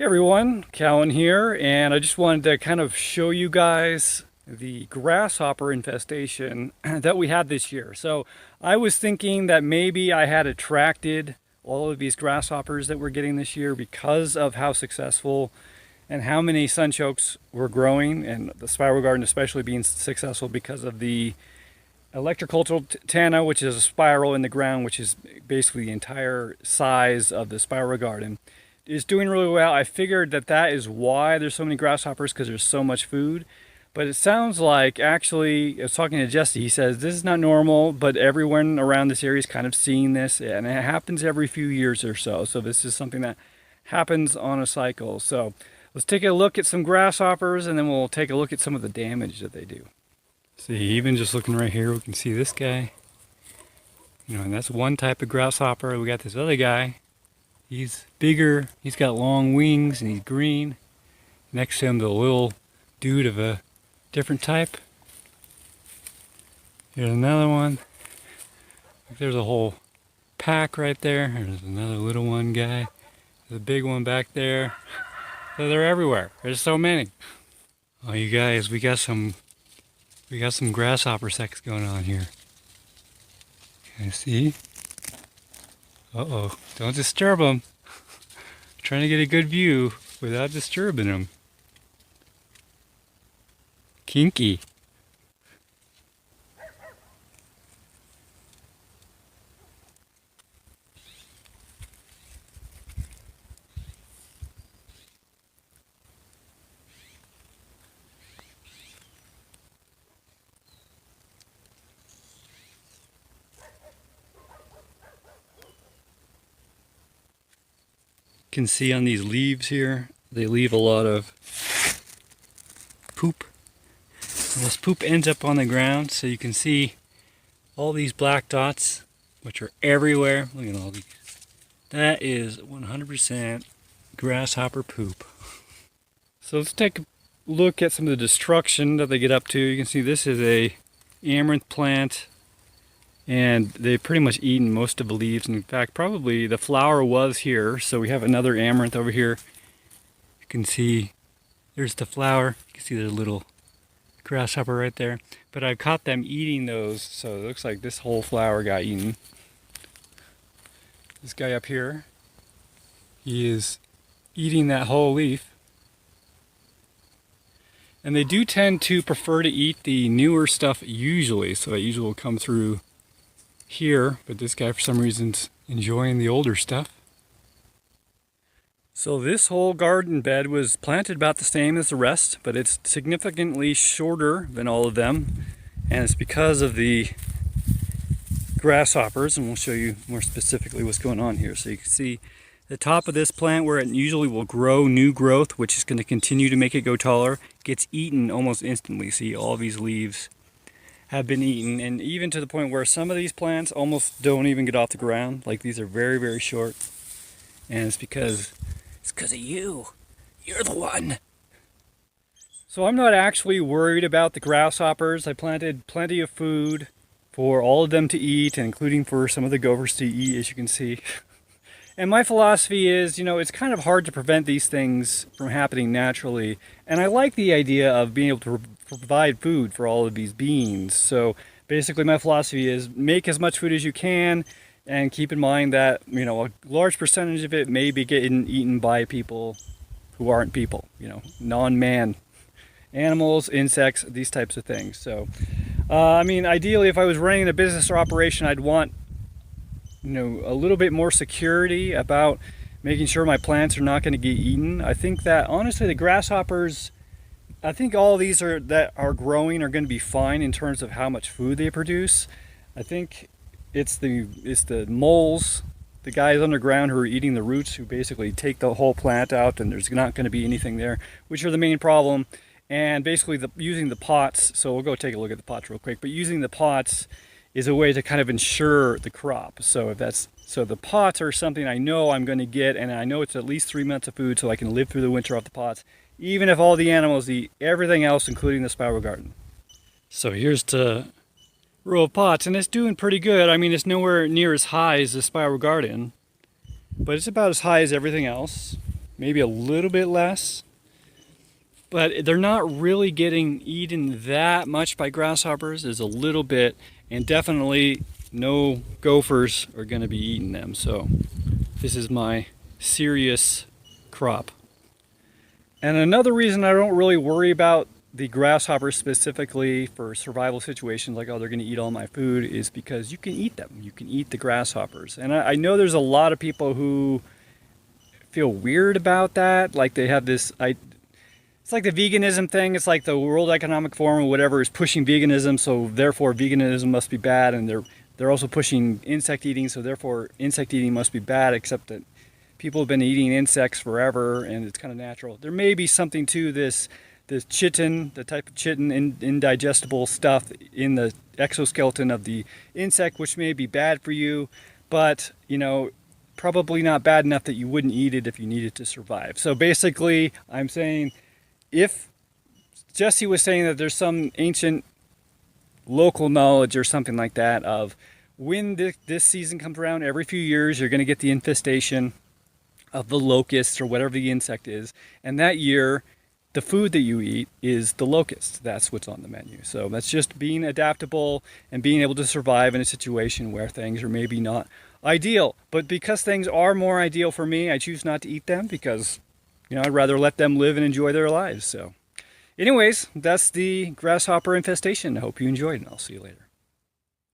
Hey everyone, Cahlen here, and I just wanted to kind of show you guys the grasshopper infestation that we had this year. So I was thinking that maybe I had attracted all of these grasshoppers that we're getting this year because of how successful and how many sunchokes were growing, and the spiral garden especially being successful because of the electrocultural tana, which is a spiral in the ground, which is basically the entire size of the spiral garden, is doing really well. I figured that that is why there's so many grasshoppers, because there's so much food. But it sounds like, actually, I was talking to Jesse, he says this is not normal, but everyone around this area is kind of seeing this, and it happens every few years or so. So this is something that happens on a cycle. So let's take a look at some grasshoppers, and then we'll take a look at some of the damage that they do. See, even just looking right here, we can see this guy. And that's one type of grasshopper. We got this other guy. He's bigger, he's got long wings, and he's green. Next to him, the little dude of a different type. Here's another one. There's a whole pack right there. There's another little one guy. There's a big one back there. So they're everywhere. There's so many. Oh, you guys, we got some grasshopper sex going on here. Can you see? Uh-oh, don't disturb them. Trying to get a good view without disturbing them. Kinky. Can see on these leaves here, they leave a lot of poop. And this poop ends up on the ground, so you can see all these black dots, which are everywhere. Look at all these. That is 100% grasshopper poop. So let's take a look at some of the destruction that they get up to. You can see this is a amaranth plant, and they've pretty much eaten most of the leaves. In fact, probably the flower was here, so we have another amaranth over here. You can see there's the flower. You can see there's a little grasshopper right there. But I caught them eating those, so it looks like this whole flower got eaten. This guy up here, he is eating that whole leaf. And they do tend to prefer to eat the newer stuff usually, so it usually will come through here, but this guy for some reason's enjoying the older stuff. So this whole garden bed was planted about the same as the rest, but it's significantly shorter than all of them, and it's because of the grasshoppers, and we'll show you more specifically what's going on here. So you can see the top of this plant, where it usually will grow new growth, which is going to continue to make it go taller, gets eaten almost instantly. See, all these leaves have been eaten, and even to the point where some of these plants almost don't even get off the ground. Like, these are very, very short, and it's because of you. You're the one. So I'm not actually worried about the grasshoppers. I planted plenty of food for all of them to eat, including for some of the gophers to eat, as you can see. And my philosophy is, it's kind of hard to prevent these things from happening naturally. And I like the idea of being able to provide food for all of these beings. So basically my philosophy is make as much food as you can, and keep in mind that, a large percentage of it may be getting eaten by people who aren't people, non-man animals, insects, these types of things. So, ideally, if I was running a business or operation, I'd want a little bit more security about making sure my plants are not going to get eaten. I think that, honestly, the grasshoppers, I think all these that are growing are going to be fine in terms of how much food they produce. I think it's the moles, the guys underground who are eating the roots, who basically take the whole plant out, and there's not going to be anything there, which are the main problem. And basically using the pots, so we'll go take a look at the pots real quick, but using the pots is a way to kind of ensure the crop. So the pots are something I know I'm going to get, and I know it's at least 3 months of food, so I can live through the winter off the pots, even if all the animals eat everything else, including the spiral garden. So here's the row of pots, and it's doing pretty good. I mean, it's nowhere near as high as the spiral garden, but it's about as high as everything else. maybe a little bit less. But they're not really getting eaten that much by grasshoppers. There's a little bit, and definitely no gophers are going to be eating them. So this is my serious crop. And another reason I don't really worry about the grasshoppers specifically for survival situations, like, oh, they're going to eat all my food, is because you can eat them. You can eat the grasshoppers. And I know there's a lot of people who feel weird about that. Like they have this, it's like the veganism thing. It's like the World Economic Forum or whatever is pushing veganism, so therefore veganism must be bad, and they're also pushing insect eating, so therefore insect eating must be bad, except that people have been eating insects forever and it's kind of natural. There may be something to this chitin, the type of chitin, indigestible stuff in the exoskeleton of the insect, which may be bad for you, but you know, probably not bad enough that you wouldn't eat it if you needed to survive. So basically I'm saying, if Jesse was saying that there's some ancient local knowledge or something like that of when this season comes around, every few years you're going to get the infestation of the locusts or whatever the insect is, and that year the food that you eat is the locust. That's what's on the menu. So that's just being adaptable and being able to survive in a situation where things are maybe not ideal. But because things are more ideal for me, I choose not to eat them because, you know, I'd rather let them live and enjoy their lives. So anyways, that's the grasshopper infestation. I hope you enjoyed, and I'll see you later.